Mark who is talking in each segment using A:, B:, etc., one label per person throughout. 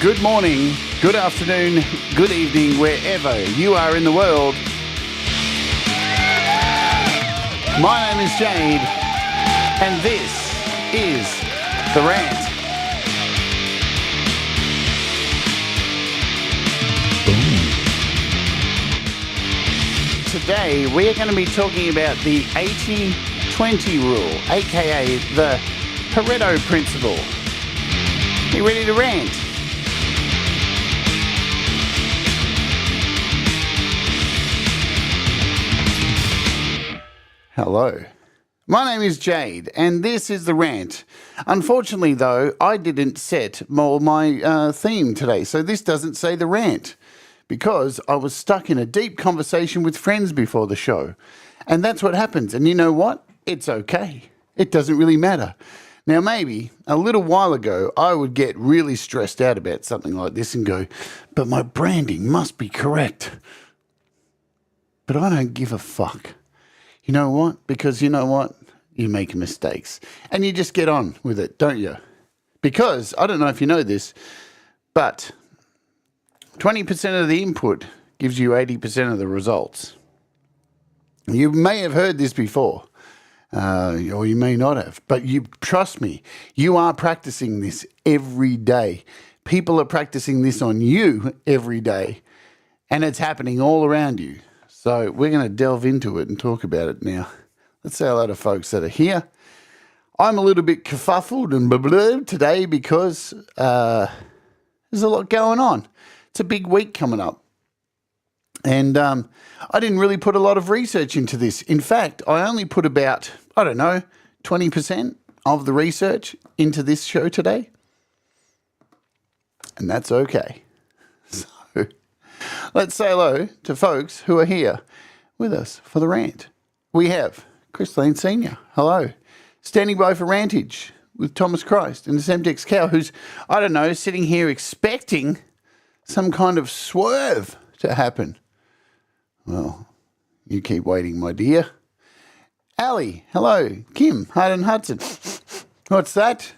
A: Good morning, good afternoon, good evening, wherever you are in the world. My name is Jade, and this is The Rant. Today, we are going to be talking about the 80-20 rule, aka the Pareto Principle. You ready to rant? Hello. My name is Jade, and this is The Rant. Unfortunately, though, I didn't set my theme today, so this doesn't say The Rant, because I was stuck in a deep conversation with friends before the show. And that's what happens. And you know what? It's okay. It doesn't really matter. Now, maybe a little while ago, I would get really stressed out about something like this and go, but my branding must be correct. But I don't give a fuck. You know what? Because you know what? You make mistakes. And you just get on with it, don't you? Because, I don't know if you know this, but 20% of the input gives you 80% of the results. You may have heard this before, or you may not have, but you trust me, you are practicing this every day. People are practicing this on you every day, and it's happening all around you. So we're going to delve into it and talk about it now. Let's say hello to folks that are here. I'm a little bit kerfuffled and blah, blah today because there's a lot going on. It's a big week coming up. And I didn't really put a lot of research into this. In fact, I only put about, 20% of the research into this show today. And that's okay. So let's say hello to folks who are here with us for the rant. We have Chris Lane Sr. Hello. Standing by for Rantage with Thomas Christ and the Semtex Cow, who's, sitting here expecting some kind of swerve to happen. Well, you keep waiting, my dear. Ali, hello. Kim, Harden Hudson. What's that?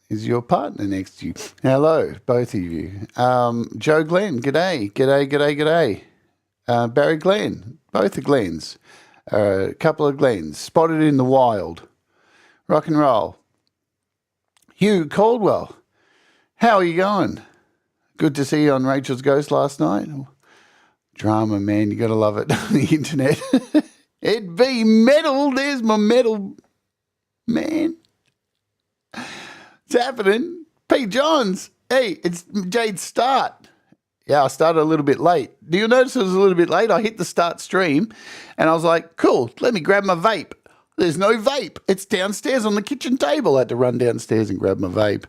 A: Is your partner next to you? Hello, both of you. Joe Glenn, g'day. G'day. Barry Glenn, both are Glens. A couple of Glens, spotted in the wild. Rock and roll. Hugh Caldwell, how are you going? Good to see you on Rachel's Ghost last night. Drama, man, you got to love it on the internet. It'd be metal. There's my metal, man. It's happening. Pete Johns. Hey, it's Jade's start. Yeah, I started a little bit late. Do you notice it was a little bit late? I hit the start stream and I was like, cool, let me grab my vape. There's no vape. It's downstairs on the kitchen table. I had to run downstairs and grab my vape.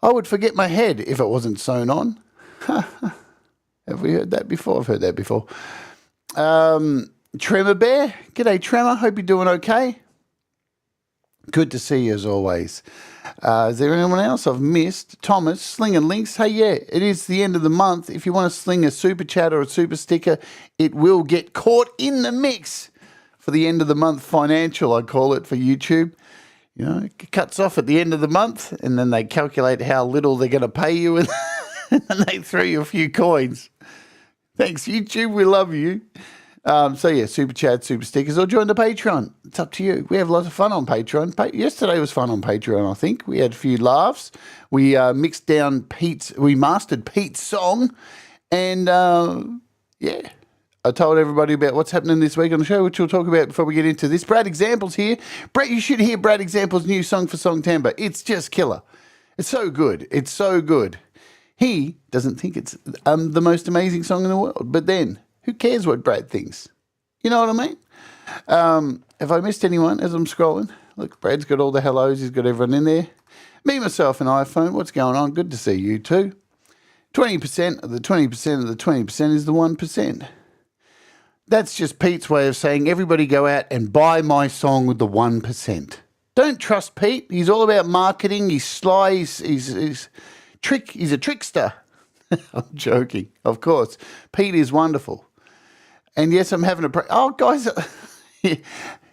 A: I would forget my head if it wasn't sewn on. Have we heard that before? I've heard that before. Tremor Bear. G'day, Tremor. Hope you're doing okay. Good to see you as always. Is there anyone else I've missed? Thomas, slinging links. Hey, yeah, it is the end of the month. If you want to sling a super chat or a super sticker, it will get caught in the mix for the end of the month financial, I call it, for YouTube. You know, it cuts off at the end of the month, and then they calculate how little they're going to pay you, and they throw you a few coins. Thanks, YouTube. We love you. Super chat, super stickers, or join the Patreon. It's up to you. We have lots of fun on Patreon. Yesterday was fun on Patreon, I think. We had a few laughs. We we mastered Pete's song. And, I told everybody about what's happening this week on the show, which we'll talk about before we get into this. Brad Example's here. Brad, you should hear Brad Example's new song for Song Timbre. It's just killer. It's so good. It's so good. He doesn't think it's the most amazing song in the world. But then, who cares what Brad thinks? You know what I mean? Have I missed anyone as I'm scrolling? Look, Brad's got all the hellos. He's got everyone in there. Me, myself, and iPhone. What's going on? Good to see you too. 20% of the 20% of the 20% is the 1%. That's just Pete's way of saying everybody go out and buy my song with the 1%. Don't trust Pete. He's all about marketing. He's sly. He's a trickster. I'm joking, of course. Pete is wonderful. And yes, I'm having oh, guys,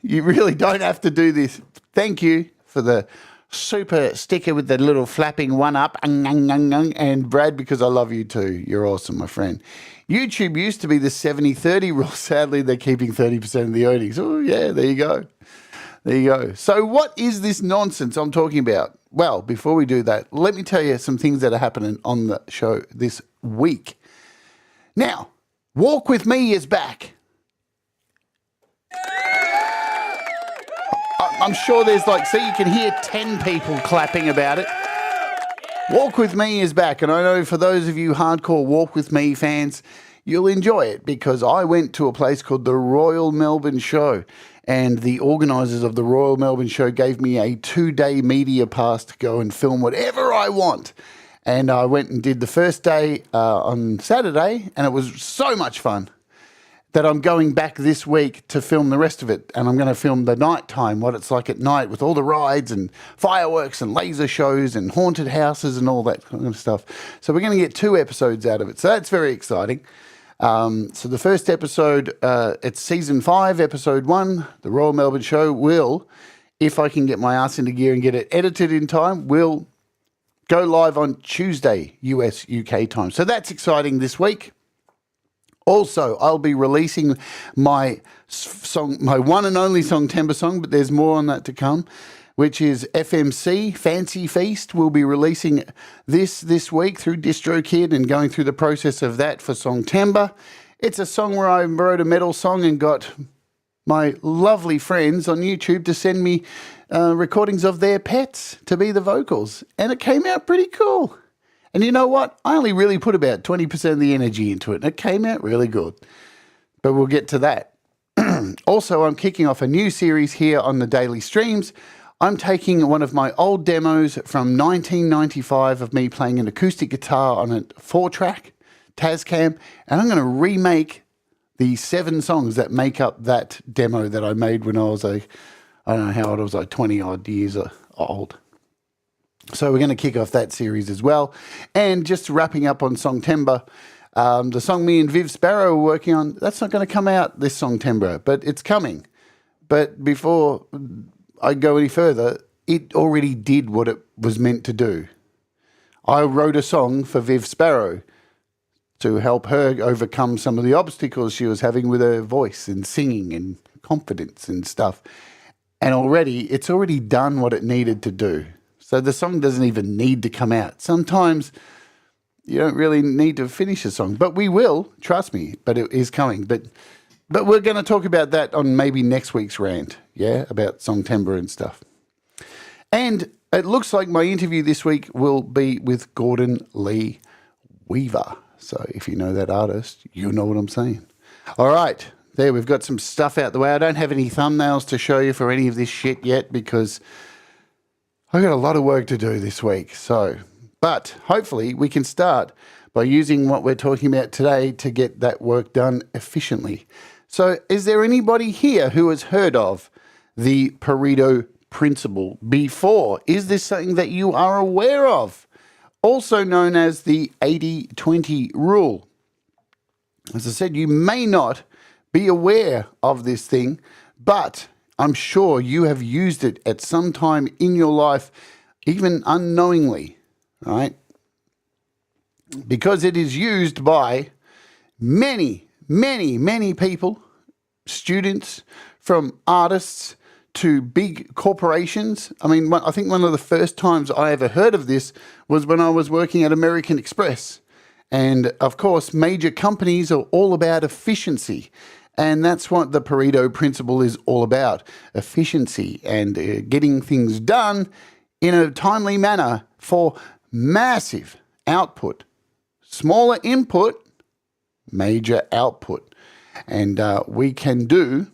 A: you really don't have to do this. Thank you for the super sticker with the little flapping one up, and Brad, because I love you too. You're awesome, my friend. YouTube used to be the 70-30 rule. Sadly, they're keeping 30% of the earnings. Oh, yeah, there you go. There you go. So what is this nonsense I'm talking about? Well, before we do that, let me tell you some things that are happening on the show this week. Now, Walk With Me is back. I'm sure there's you can hear 10 people clapping about it. Walk With Me is back, and I know for those of you hardcore Walk With Me fans, you'll enjoy it because I went to a place called the Royal Melbourne Show, and the organisers of the Royal Melbourne Show gave me a 2-day media pass to go and film whatever I want. And I went and did the first day on Saturday, and it was so much fun that I'm going back this week to film the rest of it. And I'm going to film the night time, what it's like at night with all the rides and fireworks and laser shows and haunted houses and all that kind of stuff. So we're going to get 2 episodes out of it. So that's very exciting. So the first episode, it's season 5, episode 1, the Royal Melbourne Show will, if I can get my ass into gear and get it edited in time, will go live on Tuesday, US, UK time. So that's exciting this week. Also, I'll be releasing my song, my one and only Songtember song, but there's more on that to come, which is FMC, Fancy Feast. We'll be releasing this week through DistroKid and going through the process of that for Songtember. It's a song where I wrote a metal song and got my lovely friends on YouTube to send me recordings of their pets to be the vocals. And it came out pretty cool. And you know what? I only really put about 20% of the energy into it, and it came out really good. But we'll get to that. Also, I'm kicking off a new series here on the daily streams. I'm taking one of my old demos from 1995 of me playing an acoustic guitar on a 4-track Tascam, and I'm going to remake the 7 songs that make up that demo that I made when I was I don't know how old I was, 20-odd years old. So we're going to kick off that series as well. And just wrapping up on Songtember, the song me and Viv Sparrow are working on, that's not going to come out this Songtember, but it's coming. But before I go any further, it already did what it was meant to do. I wrote a song for Viv Sparrow to help her overcome some of the obstacles she was having with her voice and singing and confidence and stuff. And it's already done what it needed to do. So the song doesn't even need to come out. Sometimes you don't really need to finish a song, but we will, trust me, but it is coming. But we're going to talk about that on maybe next week's rant, yeah, about Songtember and stuff. And it looks like my interview this week will be with Gordon Lee Weaver. So if you know that artist, you know what I'm saying. All right, there, we've got some stuff out the way. I don't have any thumbnails to show you for any of this shit yet because I've got a lot of work to do this week. But hopefully we can start by using what we're talking about today to get that work done efficiently. So is there anybody here who has heard of the Pareto Principle before? Is this something that you are aware of? Also known as the 80-20 rule. As I said, you may not be aware of this thing, but I'm sure you have used it at some time in your life, even unknowingly, right? Because it is used by many, many, many people, students, from artists to big corporations. I mean, I think one of the first times I ever heard of this was when I was working at American Express. And of course, major companies are all about efficiency. And that's what the Pareto Principle is all about, efficiency and getting things done in a timely manner for massive output. Smaller input, major output. And we can do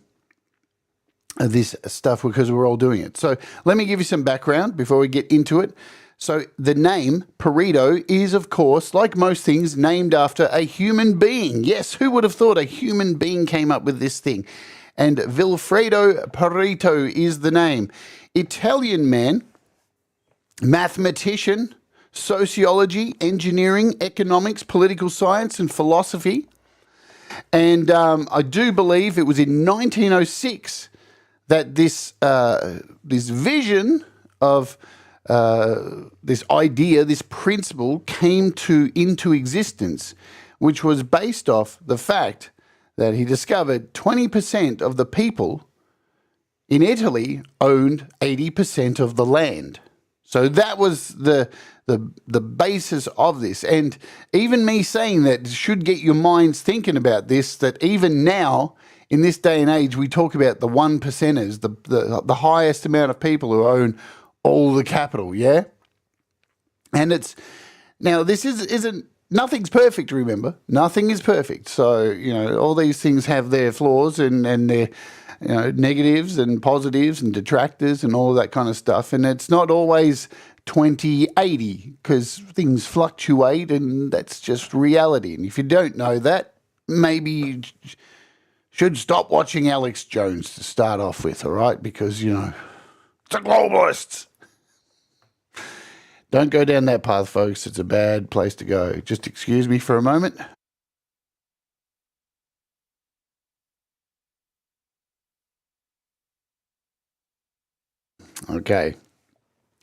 A: this stuff because we're all doing it. So let me give you some background before we get into it. So the name Pareto is, of course, like most things, named after a human being. Yes, who would have thought a human being came up with this thing? And Vilfredo Pareto is the name. Italian man, mathematician, sociology, engineering, economics, political science, and philosophy. And I do believe it was in 1906 that this vision of this idea, this principle came into existence, which was based off the fact that he discovered 20% of the people in Italy owned 80% of the land. So that was the basis of this. And even me saying that should get your minds thinking about this, that even now, in this day and age, we talk about the 1%ers, the highest amount of people who own all the capital, yeah? And it's, now this isn't, nothing's perfect, remember? Nothing is perfect. So, all these things have their flaws and their negatives and positives and detractors and all of that kind of stuff. And it's not always 20/80 because things fluctuate and that's just reality. And if you don't know that, maybe you should stop watching Alex Jones to start off with, all right? Because, it's a globalist. Don't go down that path, folks. It's a bad place to go. Just excuse me for a moment. Okay.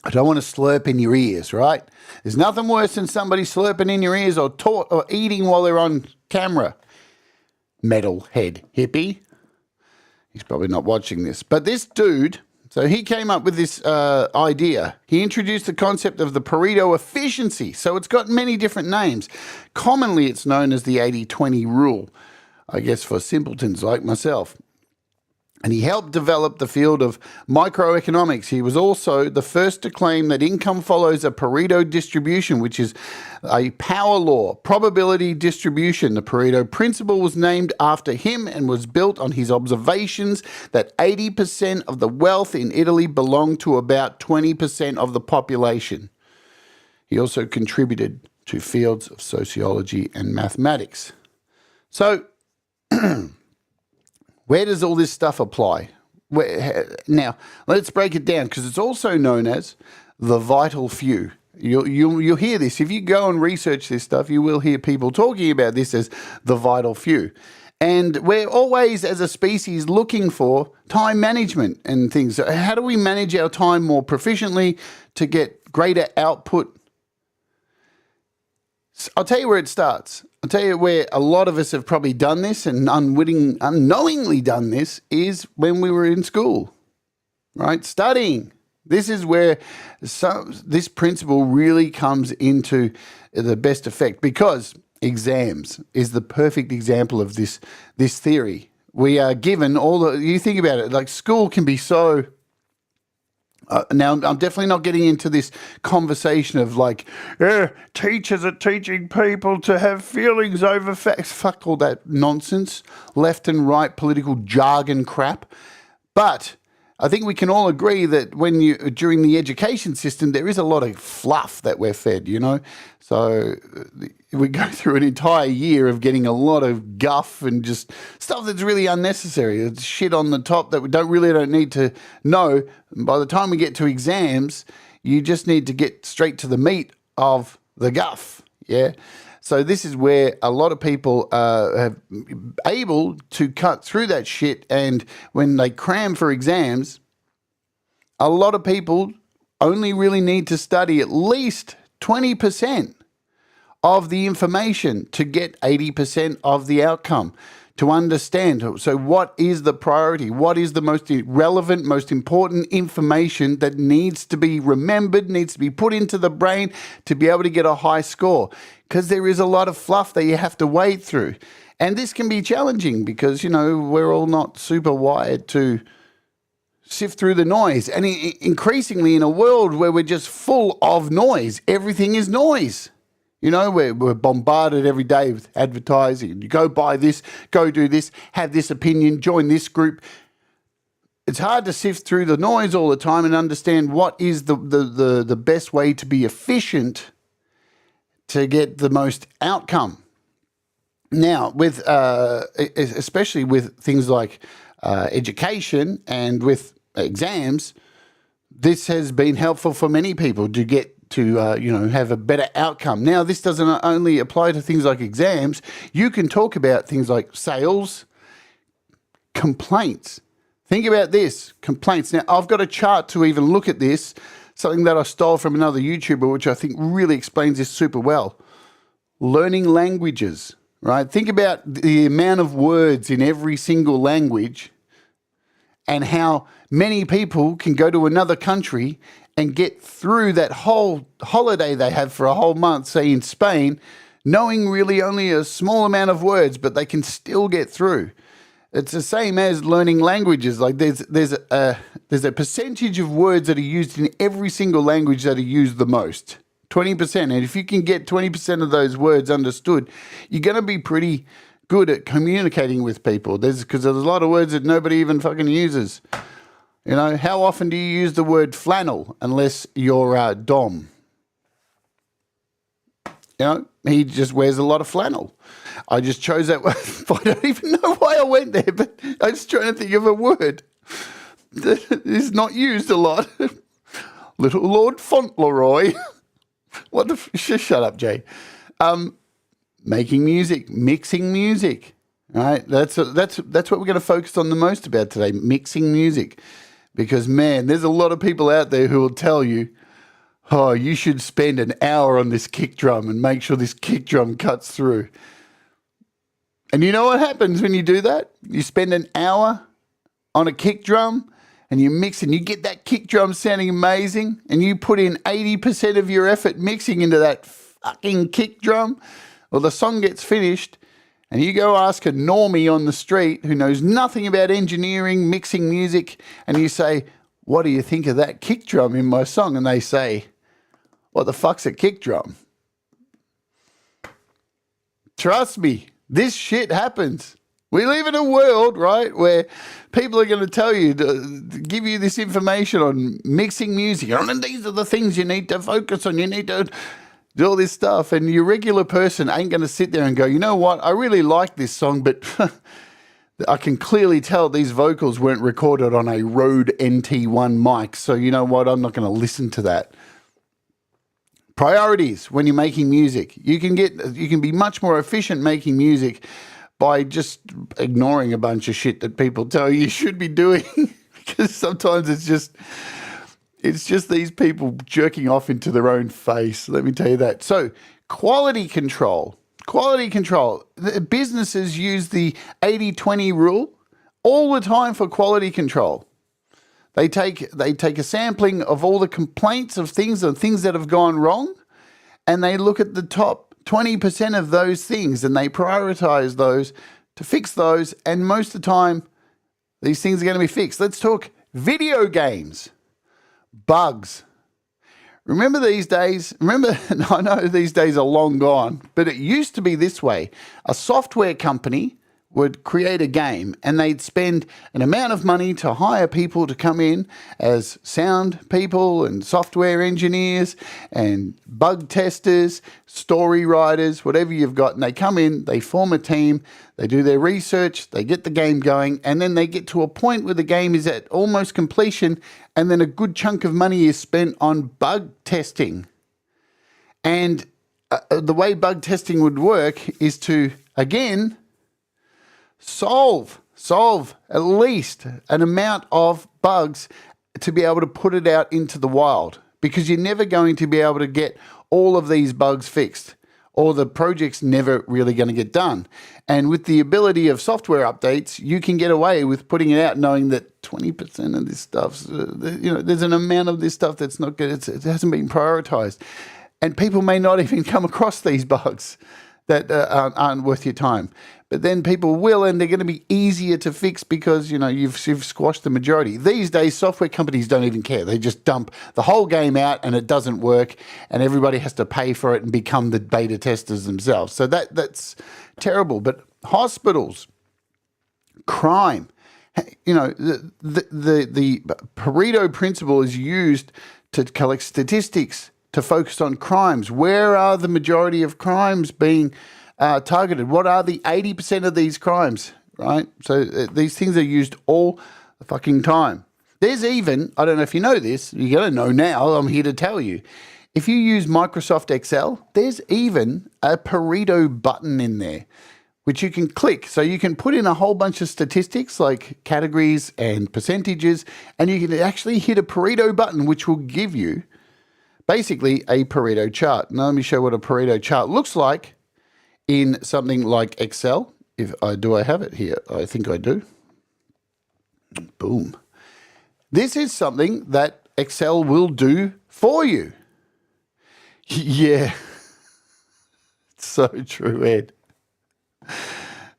A: I don't want to slurp in your ears, right? There's nothing worse than somebody slurping in your ears or eating while they're on camera. Metalhead hippie. He's probably not watching this. But this dude, so he came up with this idea. He introduced the concept of the Pareto efficiency. So it's got many different names. Commonly, it's known as the 80-20 rule, I guess for simpletons like myself. And he helped develop the field of microeconomics. He was also the first to claim that income follows a Pareto distribution, which is a power law, probability distribution. The Pareto Principle was named after him and was built on his observations that 80% of the wealth in Italy belonged to about 20% of the population. He also contributed to fields of sociology and mathematics. So, where does all this stuff apply? Now, let's break it down because it's also known as the vital few. You'll hear this. If you go and research this stuff, you will hear people talking about this as the vital few. And we're always, as a species, looking for time management and things. So how do we manage our time more proficiently to get greater output? I'll tell you where it starts. I'll tell you where a lot of us have probably done this and unknowingly done this is when we were in school, right? Studying. This is where this principle really comes into the best effect because exams is the perfect example of this theory. We are given you think about it, like school can be so... now, I'm definitely not getting into this conversation of like, teachers are teaching people to have feelings over facts. Fuck all that nonsense, left and right political jargon crap. But I think we can all agree that during the education system, there is a lot of fluff that we're fed, So we go through an entire year of getting a lot of guff and just stuff that's really unnecessary. It's shit on the top that we don't need to know. And by the time we get to exams, you just need to get straight to the meat of the guff, yeah? So this is where a lot of people are able to cut through that shit, and when they cram for exams, a lot of people only really need to study at least 20% of the information to get 80% of the outcome, to understand. So what is the priority? What is the most relevant, most important information that needs to be remembered, needs to be put into the brain to be able to get a high score? Because there is a lot of fluff that you have to wade through. And this can be challenging because, we're all not super wired to sift through the noise. And increasingly in a world where we're just full of noise, everything is noise. We're bombarded every day with advertising. You go buy this, go do this, have this opinion, join this group. It's hard to sift through the noise all the time and understand what is the best way to be efficient to get the most outcome. Now, with especially with things like education and with exams, this has been helpful for many people to get to have a better outcome. Now, this doesn't only apply to things like exams. You can talk about things like sales, complaints. Think about this, complaints. Now, I've got a chart to even look at this. something that I stole from another YouTuber, which I think really explains this super well. Learning languages, right? Think about the amount of words in every single language and how many people can go to another country and get through that whole holiday they have for a whole month, say in Spain, knowing really only a small amount of words, but they can still get through. It's the same as learning languages. Like there's a percentage of words that are used in every single language that are used the most, 20%. And if you can get 20% of those words understood, you're going to be pretty good at communicating with people. Because there's a lot of words that nobody even fucking uses. You know, how often do you use the word flannel unless you're Dom? You know, he just wears a lot of flannel. I just chose that word. I don't even know why I went there, but I was trying to think of a word that is not used a lot. Little Lord Fauntleroy. What the? Shut up, Jay. Making music, mixing music. All right, that's what we're going to focus on the most about today. Mixing music, because man, there's a lot of people out there who will tell you, oh, you should spend an hour on this kick drum and make sure this kick drum cuts through. And you know what happens when you do that? You spend an hour on a kick drum and you mix and you get that kick drum sounding amazing and you put in 80% of your effort mixing into that fucking kick drum. Well, the song gets finished and you go ask a normie on the street who knows nothing about engineering, mixing music, and you say, what do you think of that kick drum in my song? And they say, what the fuck's a kick drum? Trust me. This shit happens. We live in a world, right, where people are going to tell you, to give you this information on mixing music. And these are the things you need to focus on. You need to do all this stuff. And your regular person ain't going to sit there and go, you know what, I really like this song, but I can clearly tell these vocals weren't recorded on a Rode NT1 mic. So you know what, I'm not going to listen to that. Priorities when you're making music. You can be much more efficient making music by just ignoring a bunch of shit that people tell you should be doing. Because sometimes it's just these people jerking off into their own face. Let me tell you that. So quality control. Businesses use the 80-20 rule all the time for quality control. They take a sampling of all the complaints of things and things that have gone wrong, and they look at the top 20% of those things and they prioritize those to fix those, and most of the time these things are going to be fixed. Let's talk video games. Bugs. Remember these days, I know these days are long gone, but it used to be this way. A software company would create a game and they'd spend an amount of money to hire people to come in as sound people and software engineers and bug testers, story writers, whatever you've got. And they come in, they form a team, they do their research, they get the game going, and then they get to a point where the game is at almost completion, and then a good chunk of money is spent on bug testing. And the way bug testing would work is to, again, solve at least an amount of bugs to be able to put it out into the wild, because you're never going to be able to get all of these bugs fixed, or the project's never really going to get done. And with the ability of software updates, you can get away with putting it out knowing that 20% of this stuff's, there's an amount of this stuff that's not good. It hasn't been prioritized. And people may not even come across these bugs that aren't worth your time. But then people will, and they're going to be easier to fix because, you've squashed the majority. These days, software companies don't even care. They just dump the whole game out and it doesn't work, and everybody has to pay for it and become the beta testers themselves. So that's terrible. But hospitals, crime, the Pareto Principle is used to collect statistics, to focus on crimes. Where are the majority of crimes being targeted? What are the 80% of these crimes, right? So these things are used all the fucking time. There's even, I don't know if you know this, you're going to know now, I'm here to tell you. If you use Microsoft Excel, there's even a Pareto button in there, which you can click. So you can put in a whole bunch of statistics like categories and percentages, and you can actually hit a Pareto button, which will give you basically a Pareto chart. Now let me show what a Pareto chart looks like in something like Excel. Do I have it here? I think I do. Boom. This is something that Excel will do for you. Yeah. So true, Ed.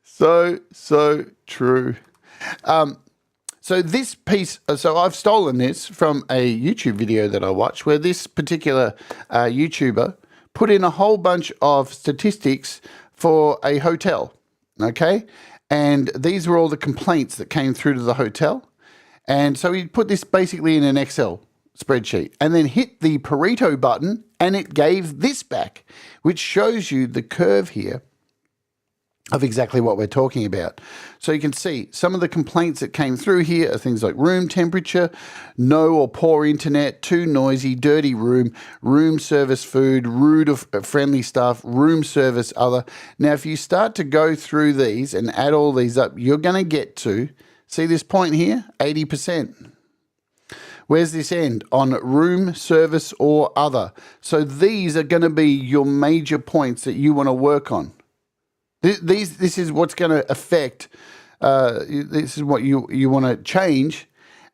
A: So true. So this piece, so I've stolen this from a YouTube video that I watched where this particular YouTuber put in a whole bunch of statistics for a hotel, okay? And these were all the complaints that came through to the hotel. And so he put this basically in an Excel spreadsheet and then hit the Pareto button and it gave this back, which shows you the curve here of exactly what we're talking about. So you can see some of the complaints that came through here are things like room temperature, no or poor internet, too noisy, dirty room, room service food, rude or friendly staff, room service other. Now, if you start to go through these and add all these up, you're going to get to, see this point here, 80%. Where's this end? On room, service, or other. So these are going to be your major points that you want to work on. This is what's going to affect, this is what you want to change.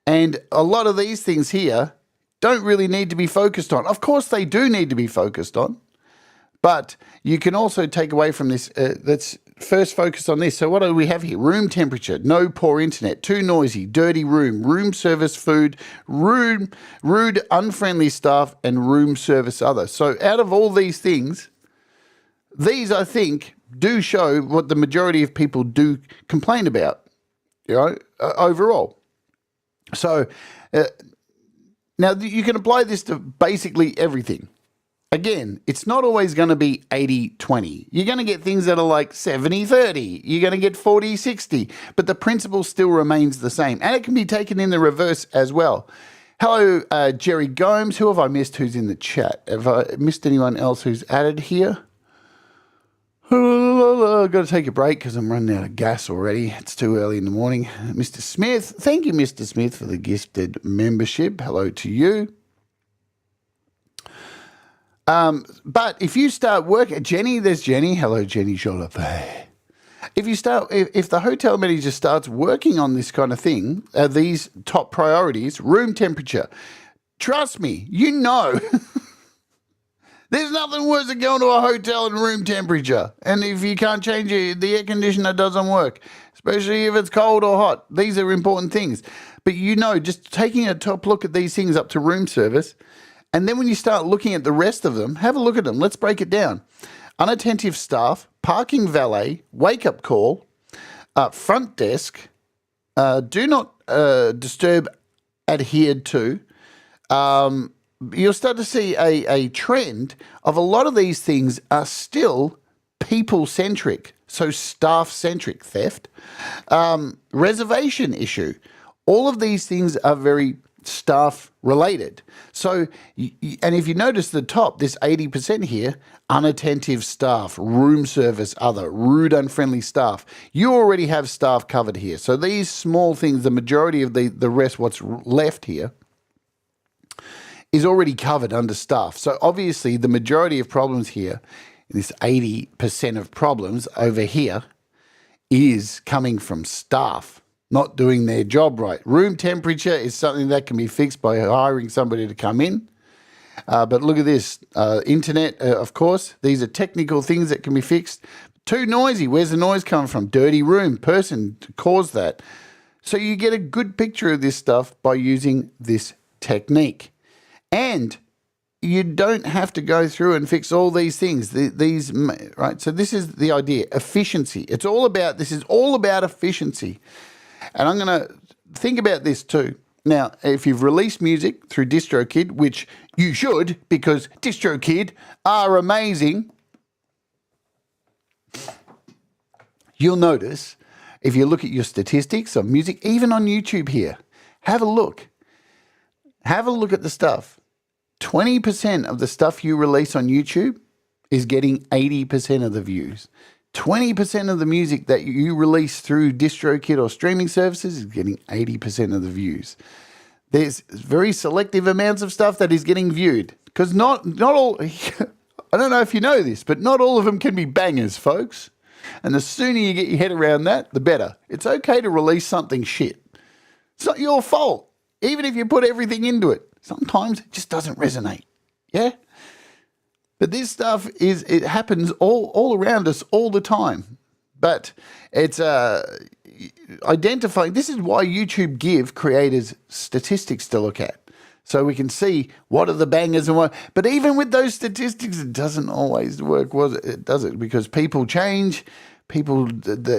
A: And a lot of these things here don't really need to be focused on. Of course, they do need to be focused on. But you can also take away from this, let's first focus on this. So what do we have here? Room temperature, no poor internet, too noisy, dirty room, room service food, rude, unfriendly staff, and room service other. So out of all these things, these, I think, do show what the majority of people do complain about, you know, overall. So now you can apply this to basically everything. Again, it's not always going to be 80-20. You're going to get things that are like 70-30. You're going to get 40-60. But the principle still remains the same. And it can be taken in the reverse as well. Hello, Jerry Gomes. Who have I missed who's in the chat? Have I missed anyone else who's added here? I've got to take a break because I'm running out of gas already. It's too early in the morning. Mr. Smith. Thank you, Mr. Smith, for the gifted membership. Hello to you. But if you start working, Jenny, there's Jenny. Hello, Jenny Jolapé. If the hotel manager starts working on this kind of thing, these top priorities, room temperature, trust me, you know, there's nothing worse than going to a hotel and room temperature. And if you can't change it, the air conditioner doesn't work, especially if it's cold or hot. These are important things. But you know, just taking a top look at these things up to room service, and then when you start looking at the rest of them, have a look at them. Let's break it down. Unattentive staff, parking valet, wake-up call, front desk, do not disturb adhered to. You'll start to see a trend of a lot of these things are still people-centric, so staff-centric theft, reservation issue. All of these things are very staff related. So, and if you notice the top, this 80% here, unattentive staff, room service, other, rude, unfriendly staff, you already have staff covered here. So these small things, the majority of the rest, what's left here, is already covered under staff. So obviously the majority of problems here, this 80% of problems over here, is coming from staff not doing their job right. Room temperature is something that can be fixed by hiring somebody to come in. But look at this. Internet, of course. These are technical things that can be fixed. Too noisy. Where's the noise coming from? Dirty room. Person caused that. So you get a good picture of this stuff by using this technique. And you don't have to go through and fix all these things. Right? So this is the idea. Efficiency. This is all about efficiency. And I'm going to think about this too. Now, if you've released music through DistroKid, which you should because DistroKid are amazing, you'll notice if you look at your statistics of music, even on YouTube here, have a look. Have a look at the stuff. 20% of the stuff you release on YouTube is getting 80% of the views. 20% of the music that you release through DistroKid or streaming services is getting 80% of the views. There's very selective amounts of stuff that is getting viewed because not all. I don't know if you know this, but not all of them can be bangers, folks. And the sooner you get your head around that, the better. It's okay to release something shit. It's not your fault, even if you put everything into it. Sometimes it just doesn't resonate. Yeah. But this stuff it happens all around us all the time. But it's identifying. This is why YouTube give creators statistics to look at, so we can see what are the bangers and what. But even with those statistics, it doesn't always work, does it? Because people change. People,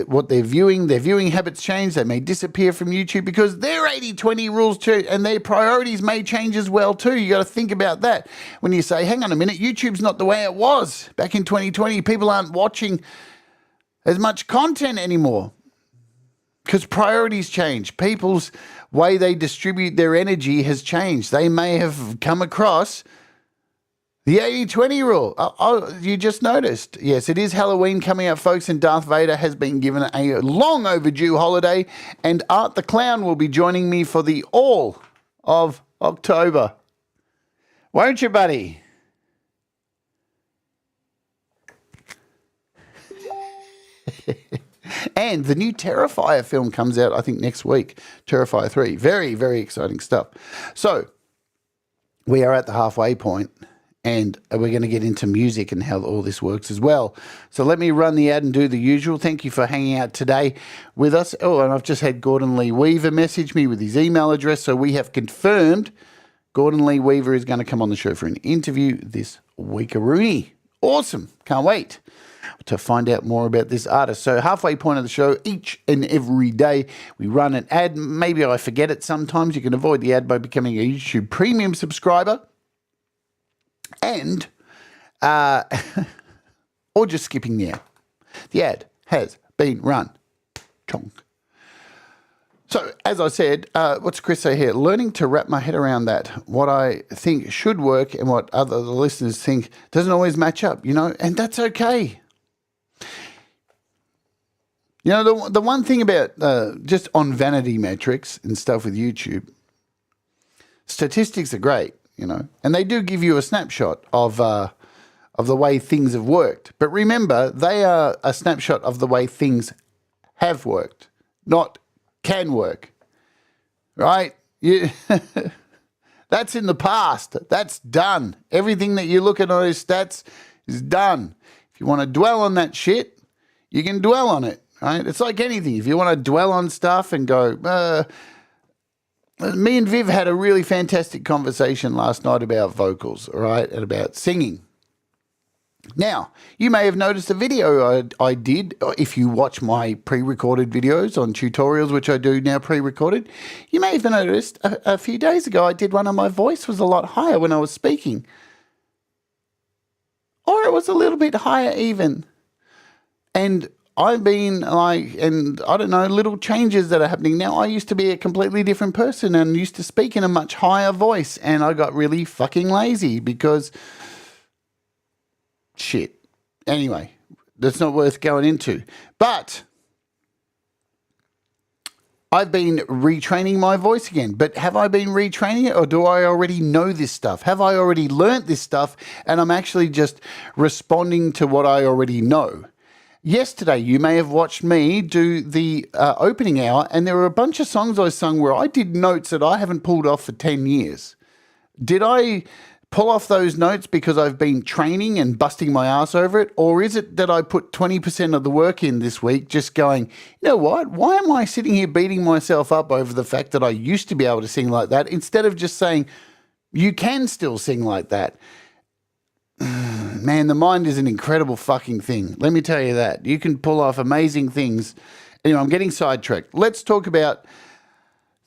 A: what their viewing habits change. They may disappear from YouTube because their 80-20 rules change, and their priorities may change as well too. You got to think about that when you say, hang on a minute, YouTube's not the way it was back in 2020. People aren't watching as much content anymore because priorities change. People's way they distribute their energy has changed. They may have come across the 80-20 rule. Oh, you just noticed. Yes, it is Halloween coming up, folks, and Darth Vader has been given a long overdue holiday, and Art the Clown will be joining me for the all of October. Won't you, buddy? And the new Terrifier film comes out, I think, next week. Terrifier 3. Very, very exciting stuff. So, we are at the halfway point, and we're going to get into music and how all this works as well. So let me run the ad and do the usual. Thank you for hanging out today with us. Oh, and I've just had Gordon Lee Weaver message me with his email address. So we have confirmed Gordon Lee Weaver is going to come on the show for an interview this week-a-rooney. Awesome. Can't wait to find out more about this artist. So halfway point of the show, each and every day, we run an ad. Maybe I forget it sometimes. You can avoid the ad by becoming a YouTube Premium subscriber. And, or just skipping the ad. The ad has been run. Chonk. So, as I said, what's Chris say here? Learning to wrap my head around that. What I think should work and what other listeners think doesn't always match up, and that's okay. The one thing about just on vanity metrics and stuff with YouTube, statistics are great. And they do give you a snapshot of the way things have worked. But remember, they are a snapshot of the way things have worked, not can work. Right? That's in the past. That's done. Everything that you look at on those stats is done. If you want to dwell on that shit, you can dwell on it. Right? It's like anything. If you want to dwell on stuff and go, me and Viv had a really fantastic conversation last night about vocals, all right, and about singing. Now, you may have noticed a video I did. If you watch my pre-recorded videos on tutorials, which I do now pre-recorded, you may have noticed a few days ago I did one and my voice was a lot higher when I was speaking. Or it was a little bit higher even. And I've been and I don't know, little changes that are happening now. I used to be a completely different person and used to speak in a much higher voice, and I got really fucking lazy because shit. Anyway, that's not worth going into. But I've been retraining my voice again. But have I been retraining it, or do I already know this stuff? Have I already learnt this stuff and I'm actually just responding to what I already know? Yesterday, you may have watched me do the opening hour, and there were a bunch of songs I sung where I did notes that I haven't pulled off for 10 years. Did I pull off those notes because I've been training and busting my ass over it? Or is it that I put 20% of the work in this week just going, you know what? Why am I sitting here beating myself up over the fact that I used to be able to sing like that, instead of just saying, you can still sing like that? Man, the mind is an incredible fucking thing. Let me tell you that. You can pull off amazing things. Anyway, I'm getting sidetracked. Let's talk about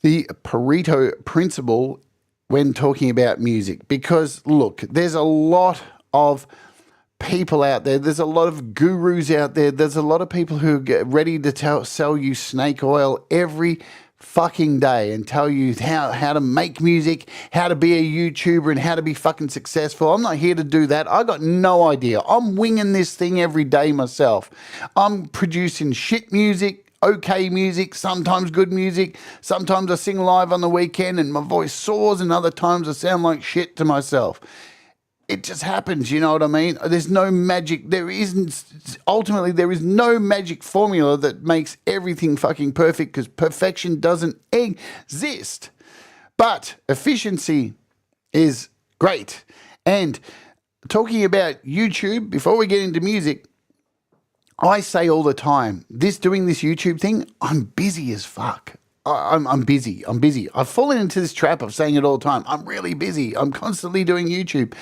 A: the Pareto Principle when talking about music. Because, look, there's a lot of people out there. There's a lot of gurus out there. There's a lot of people who get ready to sell you snake oil every fucking day and tell you how to make music, how to be a YouTuber, and how to be fucking successful. I'm not here to do that. I got no idea. I'm winging this thing every day myself. I'm producing shit music. okay music, sometimes good music. Sometimes I sing live on the weekend and my voice soars, and other times I sound like shit to myself. It just happens, you know what I mean? There's no magic. Ultimately, there is no magic formula that makes everything fucking perfect, because perfection doesn't exist. But efficiency is great. And talking about YouTube, before we get into music, I say all the time, doing this YouTube thing, I'm busy as fuck. I'm busy. I've fallen into this trap of saying it all the time. I'm really busy. I'm constantly doing YouTube.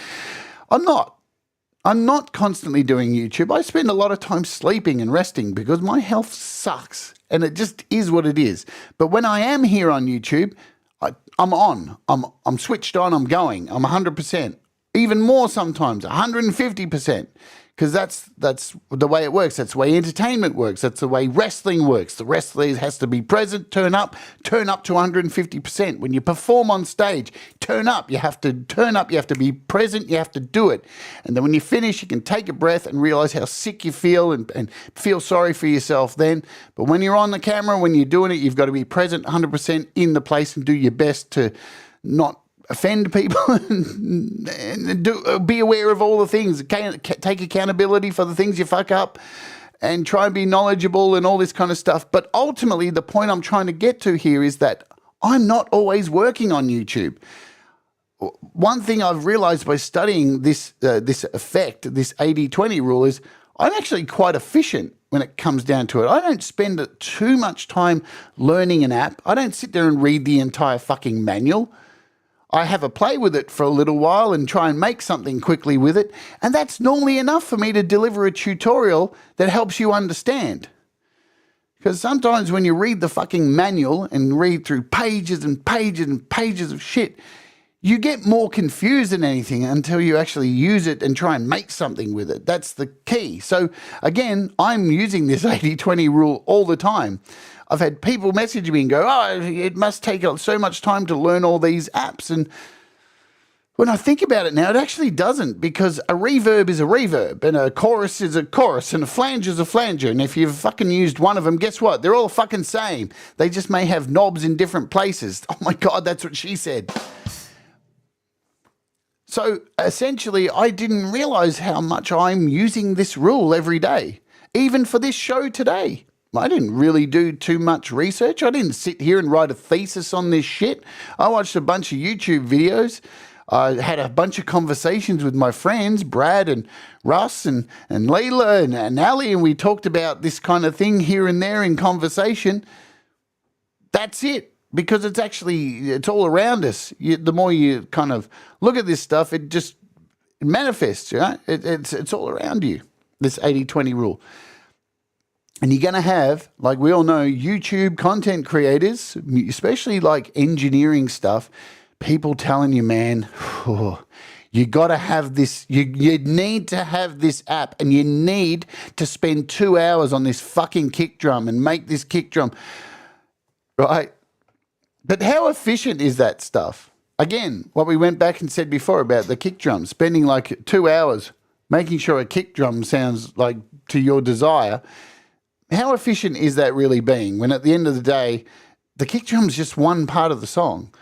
A: I'm not constantly doing YouTube. I spend a lot of time sleeping and resting because my health sucks, and it just is what it is. But when I am here on YouTube, I'm on. I'm switched on. I'm going. I'm 100%. Even more sometimes, 150%. Because that's the way it works. That's the way entertainment works. That's the way wrestling works. The wrestler has to be present, turn up to 150%. When you perform on stage, turn up. You have to turn up. You have to be present. You have to do it. And then when you finish, you can take a breath and realize how sick you feel and feel sorry for yourself then. But when you're on the camera, when you're doing it, you've got to be present 100% in the place and do your best to not offend people and be aware of all the things. Take accountability for the things you fuck up and try and be knowledgeable and all this kind of stuff. But ultimately, the point I'm trying to get to here is that I'm not always working on YouTube. One thing I've realized by studying this effect, this 80-20 rule, is I'm actually quite efficient when it comes down to it. I don't spend too much time learning an app. I don't sit there and read the entire fucking manual. I have a play with it for a little while and try and make something quickly with it, and that's normally enough for me to deliver a tutorial that helps you understand. Because sometimes when you read the fucking manual and read through pages and pages and pages of shit, you get more confused than anything until you actually use it and try and make something with it. That's the key. So again, I'm using this 80-20 rule all the time. I've had people message me and go, oh, it must take so much time to learn all these apps. And when I think about it now, it actually doesn't, because a reverb is a reverb and a chorus is a chorus and a flange is a flanger. And if you've fucking used one of them, guess what? They're all fucking same. They just may have knobs in different places. Oh my God, that's what she said. So essentially, I didn't realize how much I'm using this rule every day, even for this show today. I didn't really do too much research. I didn't sit here and write a thesis on this shit. I watched a bunch of YouTube videos. I had a bunch of conversations with my friends, Brad and Russ and Leila and Ali, and we talked about this kind of thing here and there in conversation. That's it, because it's all around us. The more you kind of look at this stuff, it manifests, right? It's all around you, this 80-20 rule. And you're going to have, like we all know, YouTube content creators, especially like engineering stuff, people telling you, man, you got to have this, you need to have this app, and you need to spend 2 hours on this fucking kick drum and make this kick drum, right? But how efficient is that stuff? Again, what we went back and said before about the kick drum, spending like 2 hours making sure a kick drum sounds like to your desire. How efficient is that really being, when at the end of the day, the kick drum's just one part of the song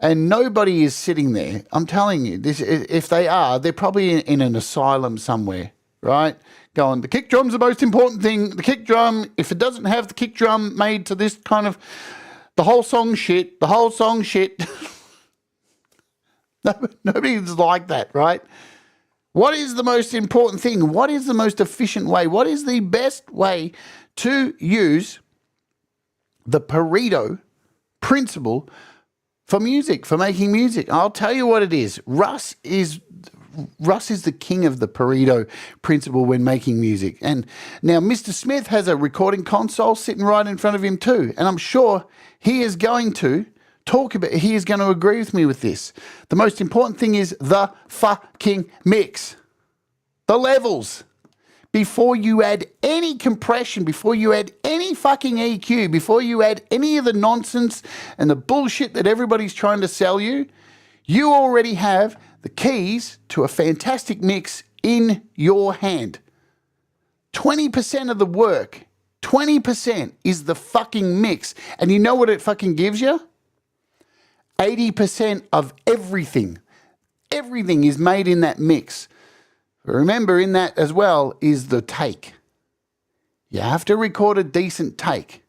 A: and nobody is sitting there? I'm telling you, if they are, they're probably in an asylum somewhere, right? Going, the kick drum's the most important thing. The kick drum, if it doesn't have the kick drum made to this kind of, the whole song shit. Nobody's like that, right? What is the most important thing? What is the most efficient way? What is the best way to use the Pareto Principle for music, for making music? I'll tell you what it is. Russ is the king of the Pareto Principle when making music. And now Mr. Smith has a recording console sitting right in front of him too. And I'm sure he is going to he is going to agree with me with this. The most important thing is the fucking mix. The levels. Before you add any compression, before you add any fucking EQ, before you add any of the nonsense and the bullshit that everybody's trying to sell you, you already have the keys to a fantastic mix in your hand. 20% of the work 20% is the fucking mix. And you know what it fucking gives you? 80% of everything. Everything is made in that mix. Remember, in that as well is the take. You have to record a decent take.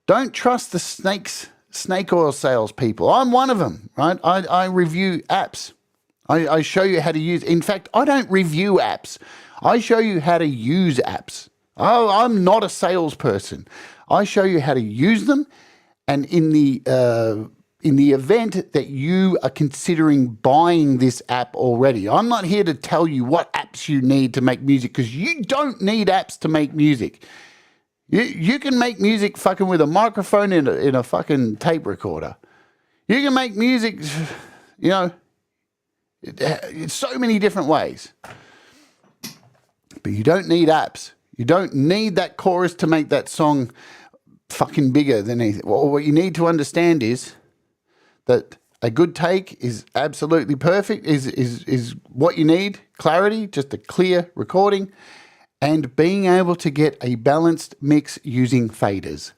A: Don't trust the snake oil salespeople. I'm one of them, right? I review apps. I show you how to use. In fact, I don't review apps. I show you how to use apps. Oh, I'm not a salesperson. I show you how to use them, and in the event that you are considering buying this app already, I'm not here to tell you what apps you need to make music, because you don't need apps to make music. You can make music fucking with a microphone in a fucking tape recorder. You can make music, you know, in so many different ways. But you don't need apps. You don't need that chorus to make that song fucking bigger than anything. Well, what you need to understand is that a good take is absolutely perfect, is what you need. Clarity, just a clear recording, and being able to get a balanced mix using faders.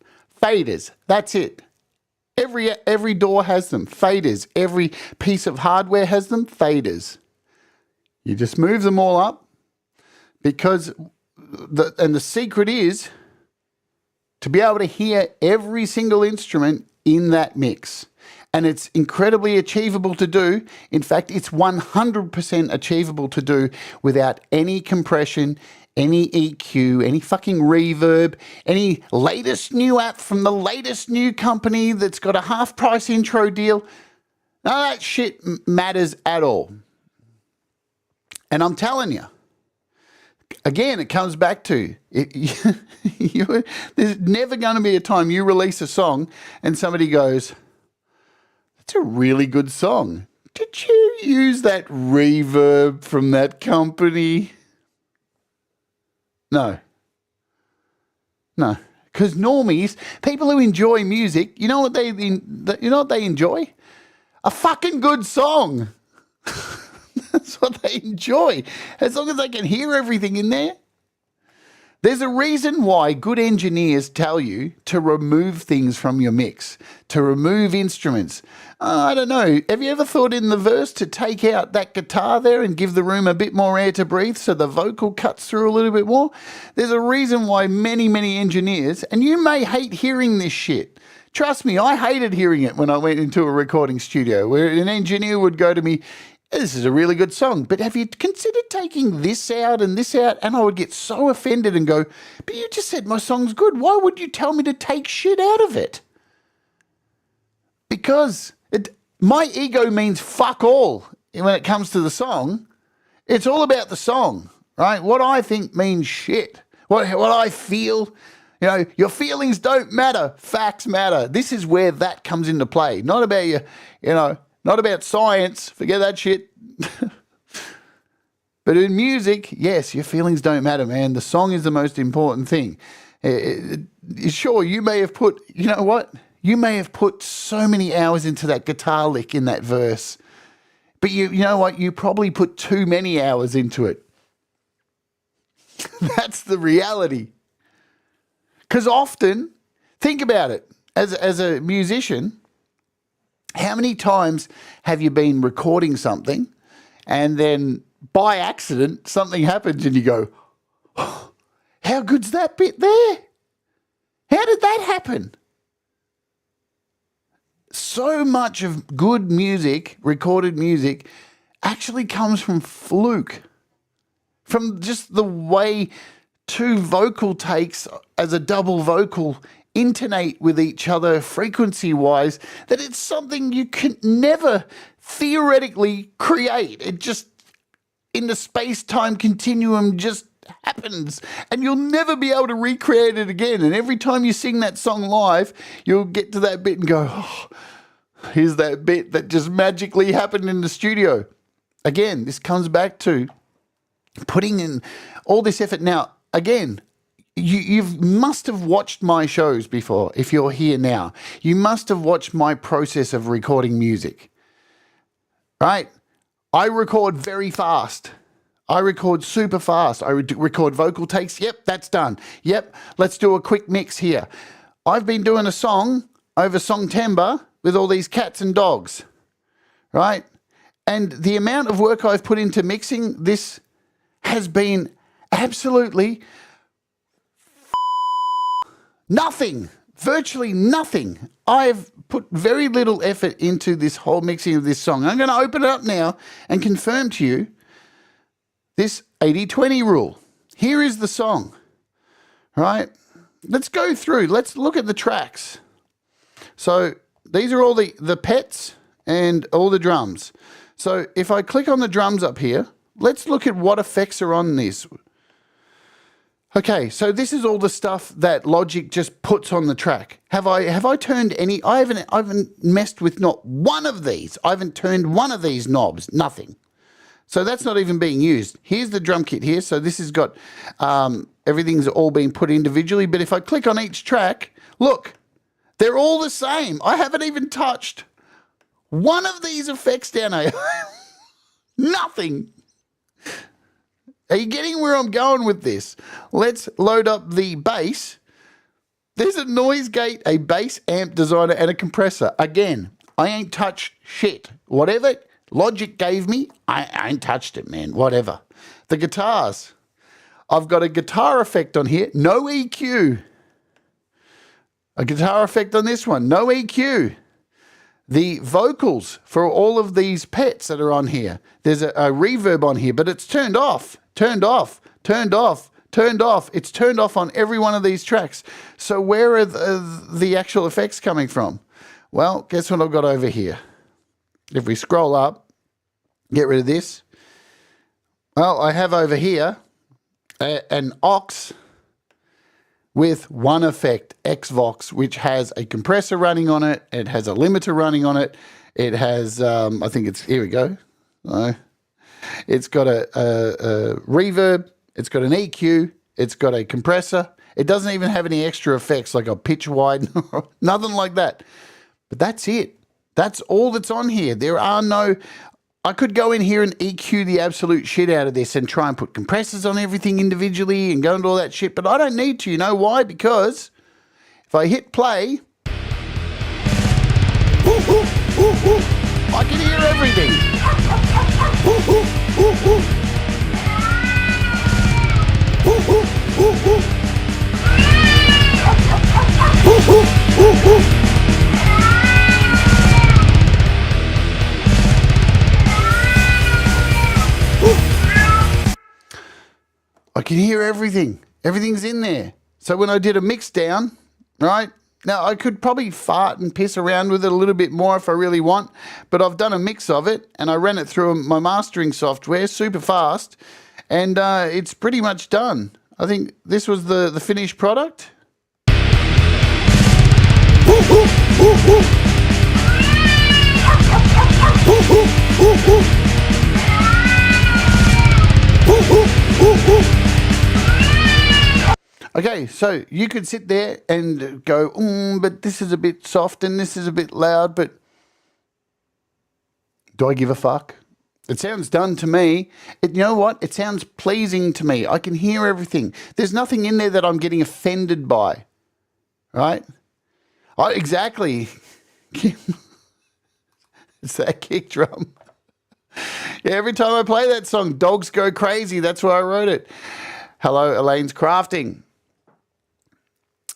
A: Faders, that's it. Every door has them. Faders. Every piece of hardware has them. Faders. You just move them all up, because the secret is to be able to hear every single instrument in that mix. And it's incredibly achievable to do. In fact, it's 100% achievable to do without any compression, any EQ, any fucking reverb, any latest new app from the latest new company that's got a half-price intro deal. None of that shit matters at all. And I'm telling you, again, it comes back to there's never going to be a time you release a song and somebody goes, "That's a really good song. Did you use that reverb from that company?" No. Because normies, people who enjoy music, you know what they enjoy? A fucking good song. That's what they enjoy. As long as they can hear everything in there. There's a reason why good engineers tell you to remove things from your mix, to remove instruments. I don't know. Have you ever thought in the verse to take out that guitar there and give the room a bit more air to breathe so the vocal cuts through a little bit more? There's a reason why many engineers, and you may hate hearing this shit. Trust me, I hated hearing it when I went into a recording studio where an engineer would go to me, "This is a really good song, but have you considered taking this out and this out?" And I would get so offended and go, "But you just said my song's good. Why would you tell me to take shit out of it?" Because my ego means fuck all when it comes to the song. It's all about the song, right? What I think means shit. What I feel, you know, your feelings don't matter. Facts matter. This is where that comes into play. Not about you know, not about science. Forget that shit. But in music, yes, your feelings don't matter, man. The song is the most important thing. Sure, you may have put, you know what? You may have put so many hours into that guitar lick in that verse. But you know what? You probably put too many hours into it. That's the reality. Because often, think about it, as a musician, how many times have you been recording something and then by accident something happens and you go, "Oh, how good's that bit there? How did that happen?" So much of good music, recorded music, actually comes from fluke, from just the way two vocal takes as a double vocal intonate with each other frequency-wise, that it's something you can never theoretically create. It just, in the space-time continuum, just happens, and you'll never be able to recreate it again. And every time you sing that song live, you'll get to that bit and go, "Oh, here's that bit that just magically happened in the studio." Again, this comes back to putting in all this effort. Now, again, you must have watched my shows before. If you're here now, you must have watched my process of recording music, right? I record very fast. I record super fast. I record vocal takes. Yep, that's done. Yep, let's do a quick mix here. I've been doing a song over Songtember with all these cats and dogs, right? And the amount of work I've put into mixing this has been absolutely nothing, virtually nothing. I've put very little effort into this whole mixing of this song. I'm going to open it up now and confirm to you this 80-20 rule. Here is the song, right? Let's go through. Let's look at the tracks. So these are all the pets and all the drums. So if I click on the drums up here, let's look at what effects are on this. Okay, so this is all the stuff that Logic just puts on the track. Have I turned any? I haven't messed with not one of these. I haven't turned one of these knobs. Nothing. So that's not even being used. Here's the drum kit here. So this has got everything's all being put individually. But if I click on each track, look, they're all the same. I haven't even touched one of these effects down here. Nothing. Are you getting where I'm going with this? Let's load up the bass. There's a noise gate, a bass amp designer, and a compressor. Again, I ain't touched shit. Whatever Logic gave me, I ain't touched it, man. Whatever. The guitars. I've got a guitar effect on here. No EQ. A guitar effect on this one. No EQ. The vocals for all of these pets that are on here. There's a reverb on here, but it's turned off. Turned off. Turned off. Turned off. It's turned off on every one of these tracks. So where are the actual effects coming from? Well, guess what I've got over here? If we scroll up, get rid of this. Well, I have over here an aux with one effect, Xvox, which has a compressor running on it. It has a limiter running on it. It has, I think it's, here we go. It's got a reverb. It's got an EQ. It's got a compressor. It doesn't even have any extra effects like a pitch wide, nothing like that. But that's it. That's all that's on here. There are no, I could go in here and EQ the absolute shit out of this and try and put compressors on everything individually and go into all that shit, but I don't need to. You know why? Because if I hit play, I can hear everything. I can hear everything. Everything's in there. So when I did a mix down, right? Now, I could probably fart and piss around with it a little bit more if I really want, but I've done a mix of it, and I ran it through my mastering software super fast, and it's pretty much done. I think this was the finished product. Okay, so you could sit there and go, but this is a bit soft and this is a bit loud, but do I give a fuck? It sounds done to me. You know what? It sounds pleasing to me. I can hear everything. There's nothing in there that I'm getting offended by, right? Exactly. It's that kick drum. Yeah, every time I play that song, dogs go crazy. That's why I wrote it. Hello, Elaine's Crafting.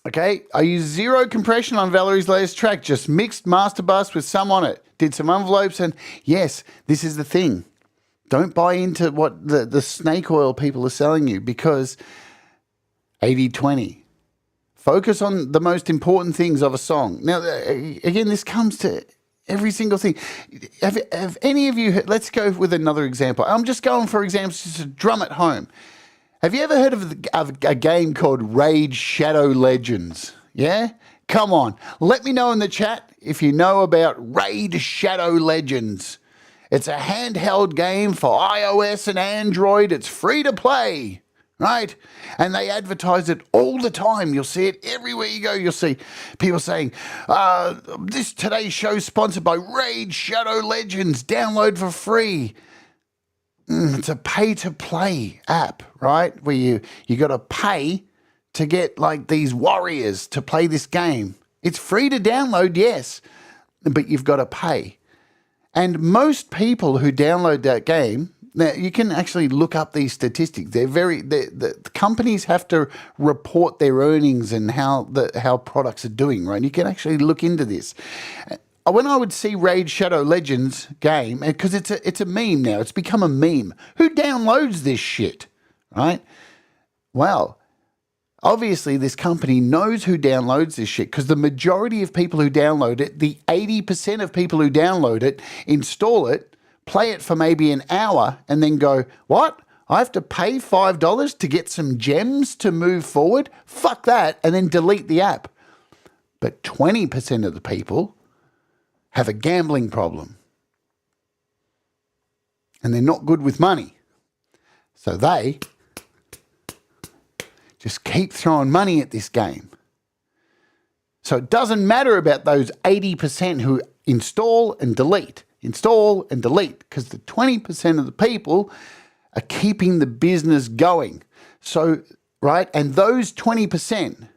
A: Okay, I used zero compression on Valerie's latest track, just mixed master bus with some on it. Did some envelopes, and yes, this is the thing. Don't buy into what the snake oil people are selling you, because 80-20. Focus on the most important things of a song. Now, again, this comes to every single thing. Have any of you, let's go with another example. I'm just going for examples, just a drum at home. Have you ever heard of a game called Raid Shadow Legends? Yeah? Come on. Let me know in the chat if you know about Raid Shadow Legends. It's a handheld game for iOS and Android. It's free to play, right? And they advertise it all the time. You'll see it everywhere you go. You'll see people saying, today's show is sponsored by Raid Shadow Legends. Download for free. it's a pay-to-play app, right? Where you got to pay to get like these warriors to play this game. It's free to download, yes, but you've got to pay. And most people who download that game, now you can actually look up these statistics. The companies have to report their earnings and how products are doing, right? You can actually look into this. When I would see Raid Shadow Legends game, because it's a meme now, it's become a meme. Who downloads this shit, right? Well, obviously, this company knows who downloads this shit because the majority of people who download it, the 80% of people who download it, install it, play it for maybe an hour, and then go, what? I have to pay $5 to get some gems to move forward? Fuck that, and then delete the app. But 20% of the people have a gambling problem. And they're not good with money. So they just keep throwing money at this game. So it doesn't matter about those 80% who install and delete, because the 20% of the people are keeping the business going. So, right, and those 20%,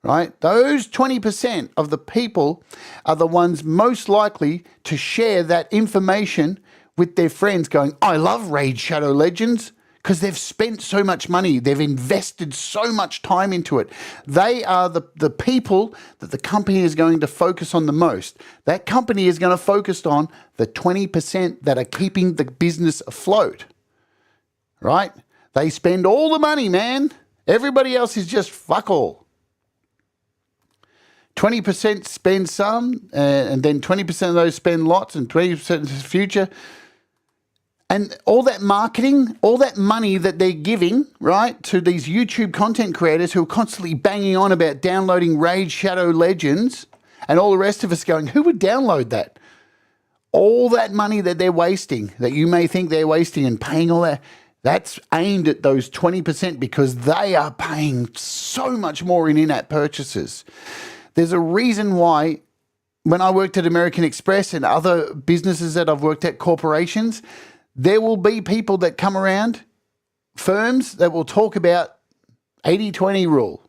A: right, those 20% of the people are the ones most likely to share that information with their friends going, I love Raid Shadow Legends, because they've spent so much money. They've invested so much time into it. They are the people that the company is going to focus on the most. That company is going to focus on the 20% that are keeping the business afloat, right? They spend all the money, man. Everybody else is just fuck all. 20% spend some, and then 20% of those spend lots, and 20% in the future. And all that marketing, all that money that they're giving, right, to these YouTube content creators who are constantly banging on about downloading Raid Shadow Legends, and all the rest of us going, who would download that? All that money that they're wasting, that you may think they're wasting and paying all that, that's aimed at those 20% because they are paying so much more in in-app purchases. There's a reason why when I worked at American Express and other businesses that I've worked at, corporations, there will be people that come around, firms that will talk about 80-20 rule.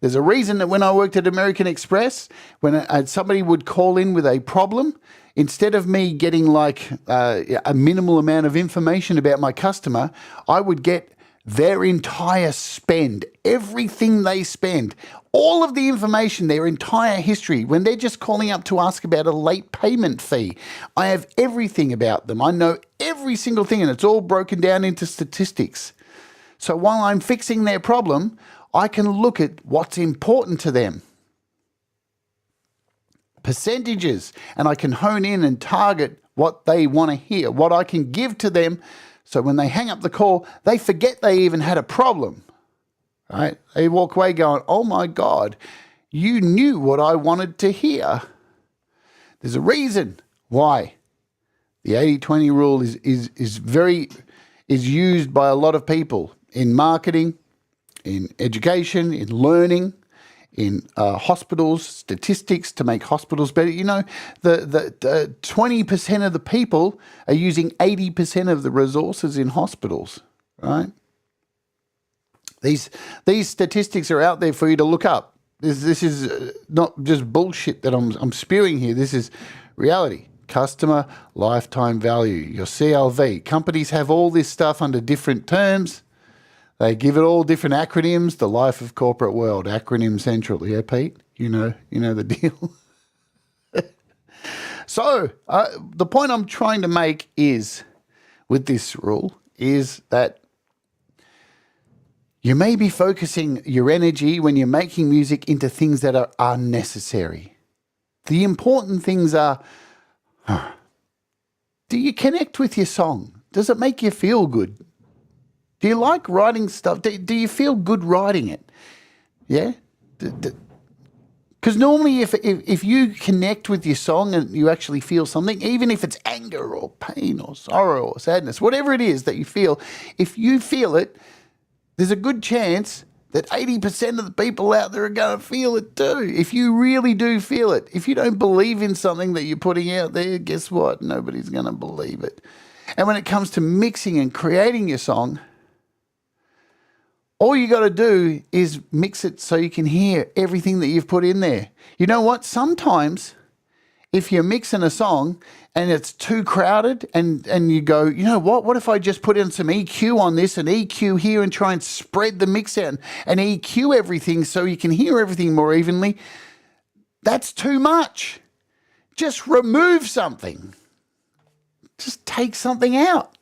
A: There's a reason that when I worked at American Express, when somebody would call in with a problem, instead of me getting like a minimal amount of information about my customer, I would get their entire spend, everything they spend, all of the information, their entire history. When they're just calling up to ask about a late payment fee, I have everything about them. I know every single thing, and it's all broken down into statistics. So while I'm fixing their problem, I can look at what's important to them. Percentages, and I can hone in and target what they want to hear, what I can give to them. So when they hang up the call, they forget they even had a problem, right? They walk away going, oh my God, you knew what I wanted to hear. There's a reason why the 80-20 rule is used by a lot of people in marketing, in education, in learning, in hospitals, statistics to make hospitals better. You know, the 20% of the people are using 80% of the resources in hospitals, right? These statistics are out there for you to look up. This is not just bullshit that I'm spewing here. This is reality. Customer lifetime value, your CLV. Companies have all this stuff under different terms. They give it all different acronyms. The life of corporate world, acronym central. Yeah, Pete, you know the deal. So the point I'm trying to make is, with this rule, is that you may be focusing your energy when you're making music into things that are unnecessary. The important things are, do you connect with your song? Does it make you feel good? Do you like writing stuff? Do you feel good writing it? Yeah? Because normally if you connect with your song and you actually feel something, even if it's anger or pain or sorrow or sadness, whatever it is that you feel, if you feel it, there's a good chance that 80% of the people out there are going to feel it too. If you really do feel it. If you don't believe in something that you're putting out there, guess what? Nobody's going to believe it. And when it comes to mixing and creating your song, all you got to do is mix it so you can hear everything that you've put in there. You know what? Sometimes if you're mixing a song and it's too crowded and you go, you know what if I just put in some EQ on this and EQ here and try and spread the mix out and EQ everything so you can hear everything more evenly? That's too much. Just remove something. Just take something out.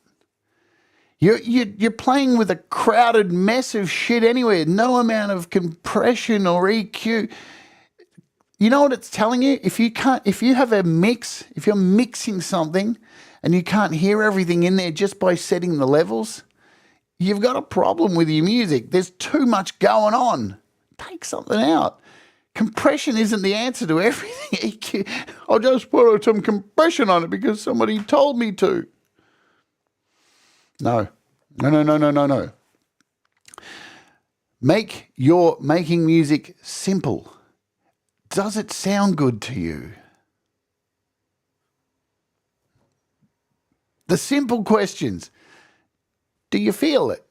A: You're playing with a crowded mess of shit anyway. No amount of compression or EQ. You know what it's telling you? If you have a mix, if you're mixing something and you can't hear everything in there just by setting the levels, you've got a problem with your music. There's too much going on. Take something out. Compression isn't the answer to everything. EQ, I'll just put some compression on it because somebody told me to. No. Make your making music simple. Does it sound good to you? The simple questions. Do you feel it?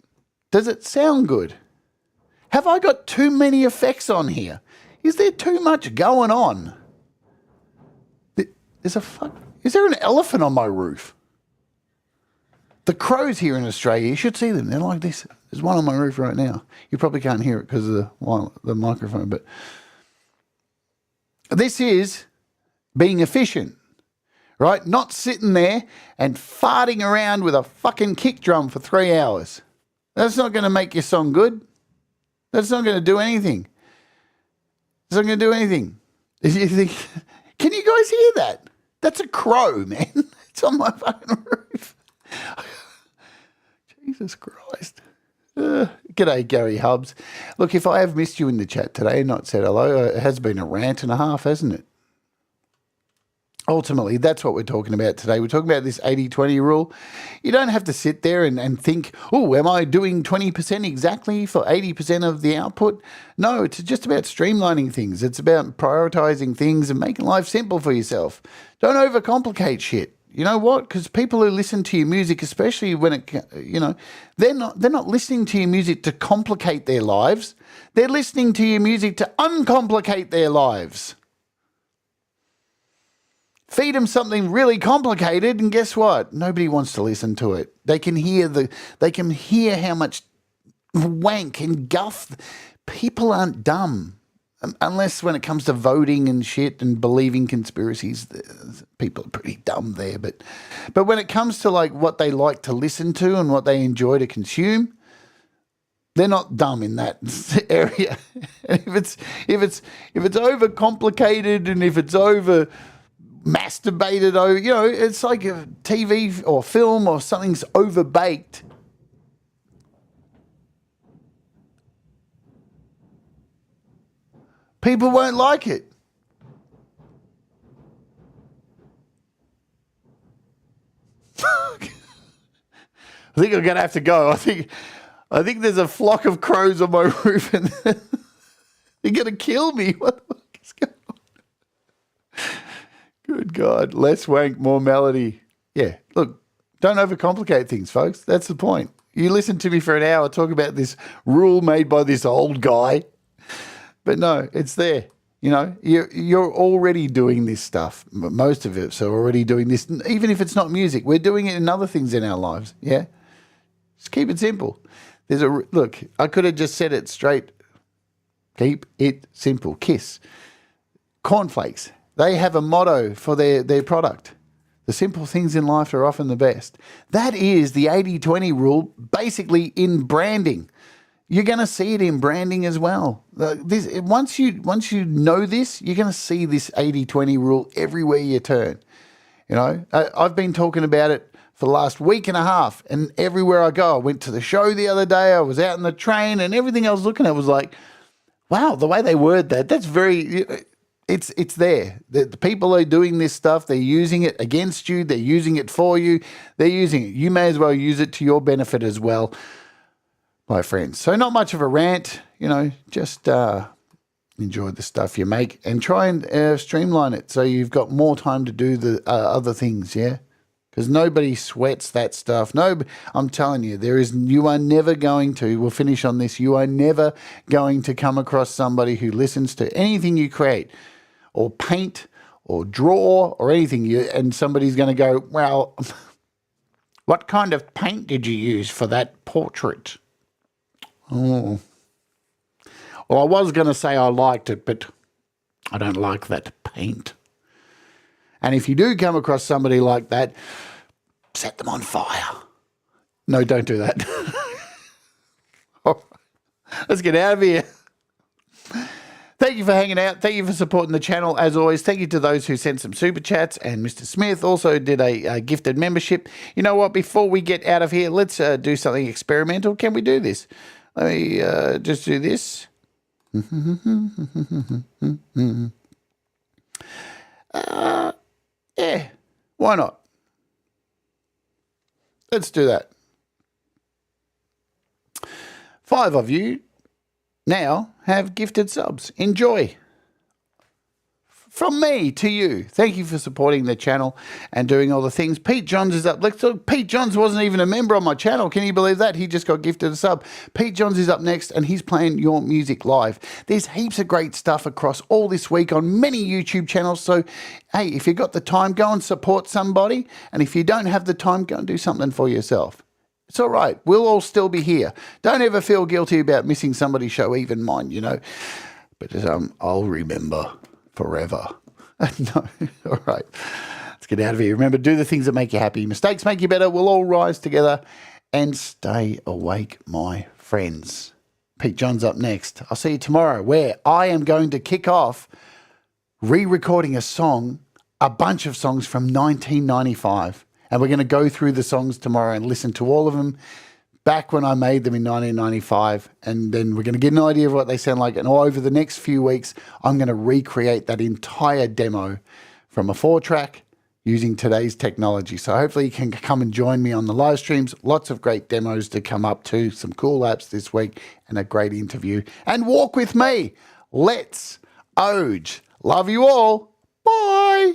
A: Does it sound good? Have I got too many effects on here? Is there too much going on? Is there an elephant on my roof? The crows here in Australia, you should see them. They're like this. There's one on my roof right now. You probably can't hear it because of the microphone, but this is being efficient, right? Not sitting there and farting around with a fucking kick drum for 3 hours. That's not going to make your song good. That's not going to do anything. It's not going to do anything. You think, can you guys hear that? That's a crow, man. It's on my fucking roof. Jesus Christ. G'day, Gary Hubbs. Look, if I have missed you in the chat today and not said hello, it has been a rant and a half, hasn't it? Ultimately, that's what we're talking about today. We're talking about this 80-20 rule. You don't have to sit there and think, oh, am I doing 20% exactly for 80% of the output? No, it's just about streamlining things. It's about prioritizing things and making life simple for yourself. Don't overcomplicate shit. You know what? Because people who listen to your music, especially when they're not listening to your music to complicate their lives. They're listening to your music to uncomplicate their lives. Feed them something really complicated, and guess what? Nobody wants to listen to it. They can hear how much wank and guff. People aren't dumb. Unless when it comes to voting and shit and believing conspiracies, people are pretty dumb there. But when it comes to like what they like to listen to and what they enjoy to consume, they're not dumb in that area. If it's overcomplicated and if it's over masturbated over, it's like a TV or film or something's overbaked. People won't like it. I think I'm gonna have to go. I think there's a flock of crows on my roof, and they're gonna kill me. What the fuck is going on? Good God, less wank, more melody. Yeah, look, don't overcomplicate things, folks. That's the point. You listen to me for an hour talk about this rule made by this old guy. But no, it's there. You're already doing this stuff. Most of us are already doing this. Even if it's not music, we're doing it in other things in our lives. Yeah, just keep it simple. Look. I could have just said it straight. Keep it simple. KISS. Cornflakes. They have a motto for their product. The simple things in life are often the best. That is the 80-20 rule, basically in branding. You're going to see it in branding as well. Once you know this, you're going to see this 80-20 rule everywhere you turn. I've been talking about it for the last week and a half, and everywhere I go, I went to the show the other day, I was out in the train, and everything I was looking at was like, wow, the way they word that's very, it's there. The people are doing this stuff, they're using it against you, they're using it for you, they're using it. You may as well use it to your benefit as well, my friends. So not much of a rant, just enjoy the stuff you make and try and streamline it so you've got more time to do the other things, yeah? because nobody sweats that stuff. No, I'm telling you, you are never going to, we'll finish on this, you are never going to come across somebody who listens to anything you create or paint or draw or anything, and somebody's going to go, well, what kind of paint did you use for that portrait? Oh. Well, I was going to say I liked it, but I don't like that paint. And if you do come across somebody like that, set them on fire. No, don't do that. All right, let's get out of here. Thank you for hanging out. Thank you for supporting the channel. As always, thank you to those who sent some super chats. And Mr. Smith also did a gifted membership. You know what? Before we get out of here, let's do something experimental. Can we do this? Let me just do this. Yeah, why not? Let's do that. 5 of you now have gifted subs. Enjoy. From me to you, thank you for supporting the channel and doing all the things. Pete Johns is up. Let's look. Pete Johns wasn't even a member on my channel. Can you believe that? He just got gifted a sub. Pete Johns is up next, and he's playing your music live. There's heaps of great stuff across all this week on many YouTube channels. So, hey, if you've got the time, go and support somebody. And if you don't have the time, go and do something for yourself. It's all right. We'll all still be here. Don't ever feel guilty about missing somebody's show, even mine, you know. But I'll remember forever. No, all right. Let's get out of here. Remember, do the things that make you happy. Mistakes make you better. We'll all rise together and stay awake, my friends. Pete Johns up next. I'll see you tomorrow, where I am going to kick off re-recording a bunch of songs from 1995. And we're going to go through the songs tomorrow and listen to all of them back when I made them in 1995, and then we're going to get an idea of what they sound like. And over the next few weeks, I'm going to recreate that entire demo from a 4-track using today's technology. So hopefully you can come and join me on the live streams. Lots of great demos to come up to, some cool apps this week, and a great interview. And walk with me. Let's Oj. Love you all. Bye.